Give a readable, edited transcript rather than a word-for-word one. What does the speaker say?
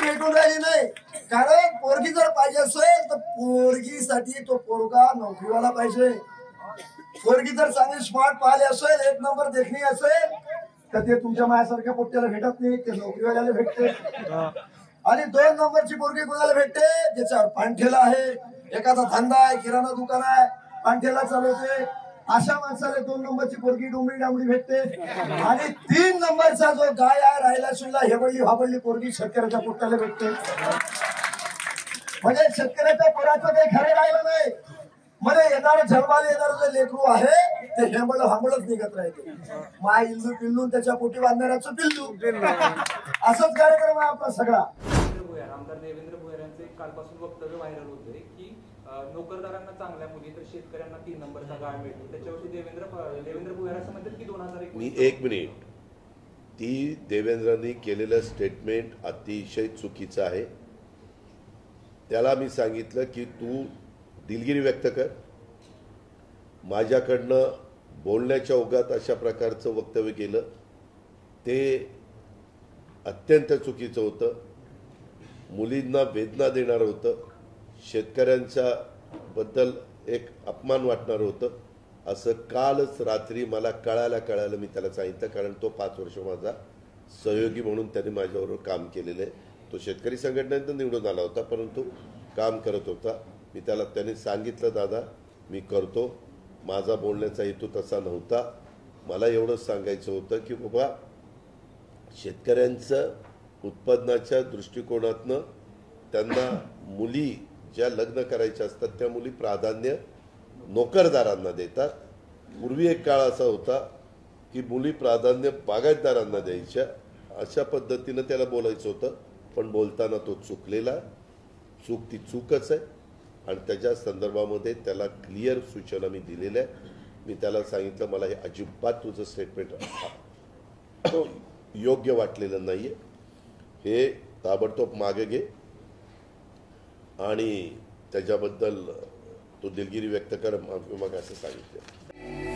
भेटून राहिली नाही, कारण पोरगी जर पाहिजे असेल तर पोरगीसाठी तो पोरगा नोकरीवाला पाहिजे. पोरगी जर चांगली स्मार्ट पाहिली असेल, एक नंबर देखणी असेल, तर ते तुमच्या माझ्यासारख्या पोट्याला भेटत नाही, ते नोकरीवाल्याला भेटते. आणि 2 नंबरची पोरगी कोणाला भेटते? ज्याच्यावर पांठेला आहे, एखादा धंदा आहे, किराणा दुकान आहे, पांठेला चालवते, अशा माणसाला 2 नंबरची पोरगी डोंबरी डांबरी भेटते. आणि 3 नंबरचा जो गाय आहे, राहिला सुद्धा हेबडली हाबडली पोरगी शेतकऱ्याच्या पोट्याला भेटते. म्हणजे शेतकऱ्याच्या पोराचं काही खरं राहिलं नाही. मध्ये येणारं जन्माला येणारं जे लेकरू आहे ते हेंबळ हांबळच निघत राहते. माय इल्लू पिल्लू त्याच्या पोटी बांधणाऱ्याचं पिल्लू. असंच कार्यक्रम आहे आपला सगळा. आमदार देवेंद्र भोयर यांचे कालपासून वक्तव्य व्हायरल होते की नोकरदारांना चांगल्या मुली तर शेतकऱ्यांना 3 नंबरचा गाळ मिळतो. त्याच्यावरती देवेंद्र भोयर असं म्हणतात की 2021 मी 1 मिनिट, ती देवेंद्रांनी केलेलं स्टेटमेंट अतिशय चुकीचं आहे. त्याला मी सांगितलं की तू दिलगिरी व्यक्त कर. माझ्याकडनं बोलण्याच्या ओघात अशा प्रकारचं वक्तव्य केलं ते अत्यंत चुकीचं होतं. मुलींना वेदना देणारं होतं. शेतकऱ्यांच्या बद्दल एक अपमान वाटणारं होतं. असं कालच रात्री मला कळायला मी त्याला सांगितलं, कारण तो 5 वर्ष माझा सहयोगी म्हणून त्याने माझ्याबरोबर काम केलेलं आहे. तो शेतकरी संघटनेतून निवडून आला होता, परंतु काम करत होता. मी त्याने सांगितलं, दादा मी करतो, माझा बोलण्याचा हेतू तसा नव्हता. मला एवढंच सांगायचं होतं की बाबा शेतकऱ्यांचं उत्पादनाच्या दृष्टिकोनातनं त्यांना मुली ज्या लग्न करायच्या असतात त्या मुली प्राधान्य नोकरदारांना देतात. पूर्वी एक काळ असा होता की मुली प्राधान्य बागायतदारांना द्यायच्या. अशा पद्धतीनं त्याला बोलायचं होतं, पण बोलताना तो चुकलेला. चूक ती चूकच आहे आणि त्याच्या संदर्भामध्ये त्याला क्लिअर सूचना मी दिलेल्या आहे. मी त्याला सांगितलं मला हे अजिबात तुझं स्टेटमेंट योग्य वाटलेलं नाही आहे, हे ताबडतोब मागे घे आणि त्याच्याबद्दल तो दिलगिरी व्यक्त कर, मग असं सांगितलं.